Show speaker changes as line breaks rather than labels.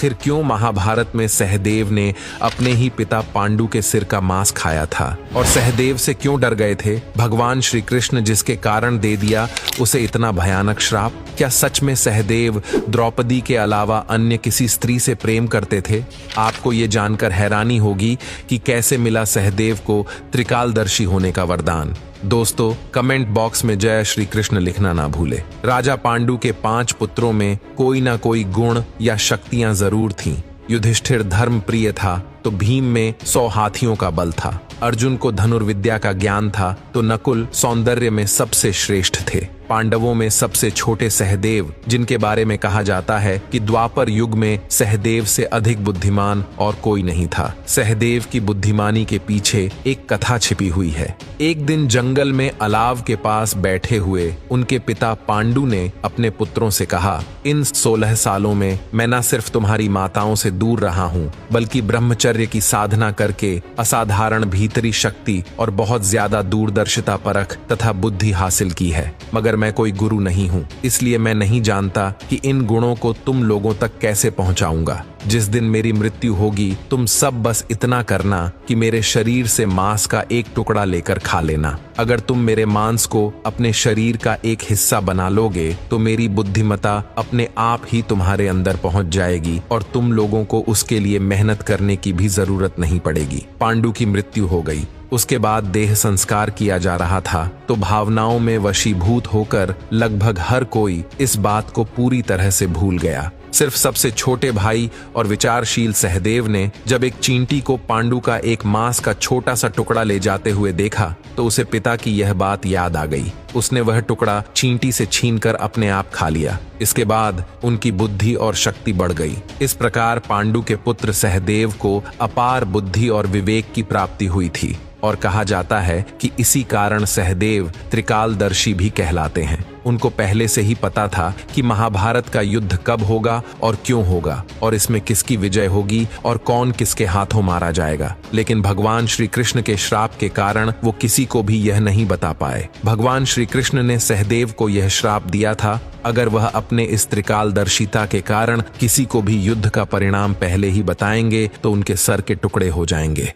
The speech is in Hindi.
आखिर क्यों महाभारत में सहदेव ने अपने ही पिता पांडु के सिर का मांस खाया था, और सहदेव से क्यों डर गए थे? भगवान श्री कृष्ण जिसके कारण दे दिया उसे इतना भयानक श्राप। क्या सच में सहदेव द्रौपदी के अलावा अन्य किसी स्त्री से प्रेम करते थे? आपको ये जानकर हैरानी होगी कि कैसे मिला सहदेव को त्रिकालदर्शी होने का वरदान। दोस्तों, कमेंट बॉक्स में जय श्री कृष्ण लिखना ना भूले। राजा पांडु के 5 पुत्रों में कोई ना कोई गुण या शक्तियां जरूर थीं। युधिष्ठिर धर्म प्रिय था तो भीम में 100 हाथियों का बल था। अर्जुन को धनुर्विद्या का ज्ञान था तो नकुल सौंदर्य में सबसे श्रेष्ठ थे। पांडवों में सबसे छोटे सहदेव, जिनके बारे में कहा जाता है कि द्वापर युग में सहदेव से अधिक बुद्धिमान और कोई नहीं था। सहदेव की बुद्धिमानी के पीछे एक कथा छिपी हुई है। एक दिन जंगल में अलाव के पास बैठे हुए उनके पिता पांडु ने अपने पुत्रों से कहा, इन 16 सालों में मैं न सिर्फ तुम्हारी माताओं से दूर रहा हूँ, बल्कि ब्रह्मचर्य की साधना करके असाधारण भीतरी शक्ति और बहुत ज्यादा दूरदर्शिता परख तथा बुद्धि हासिल की है। मगर मैं कोई गुरु नहीं हूं, इसलिए मैं नहीं जानता कि इन गुणों को तुम लोगों तक कैसे पहुंचाऊंगा। जिस दिन मेरी मृत्यु होगी, तुम सब बस इतना करना कि मेरे शरीर से मांस का एक टुकड़ा लेकर खा लेना। अगर तुम मेरे मांस को अपने शरीर का एक हिस्सा बना लोगे तो मेरी बुद्धिमता अपने आप ही तुम्हारे अंदर पहुंच जाएगी और तुम लोगों को उसके लिए मेहनत करने की भी जरूरत नहीं पड़ेगी। पांडु की मृत्यु हो गई। उसके बाद देह संस्कार किया जा रहा था तो भावनाओं में वशीभूत होकर लगभग हर कोई इस बात को पूरी तरह से भूल गया। सिर्फ सबसे छोटे भाई और विचारशील सहदेव ने जब एक चींटी को पांडु का एक मांस का छोटा सा टुकड़ा ले जाते हुए देखा तो उसे पिता की यह बात याद आ गई। उसने वह टुकड़ा चींटी से छीनकर अपने आप खा लिया। इसके बाद उनकी बुद्धि और शक्ति बढ़ गई। इस प्रकार पांडु के पुत्र सहदेव को अपार बुद्धि और विवेक की प्राप्ति हुई थी और कहा जाता है कि इसी कारण सहदेव त्रिकालदर्शी भी कहलाते हैं। उनको पहले से ही पता था कि महाभारत का युद्ध कब होगा और क्यों होगा और इसमें किसकी विजय होगी और कौन किसके हाथों मारा जाएगा। लेकिन भगवान श्री कृष्ण के श्राप के कारण वो किसी को भी यह नहीं बता पाए। भगवान श्री कृष्ण ने सहदेव को यह श्राप दिया था, अगर वह अपने इस त्रिकालदर्शिता के कारण किसी को भी युद्ध का परिणाम पहले ही बताएंगे तो उनके सर के टुकड़े हो जाएंगे।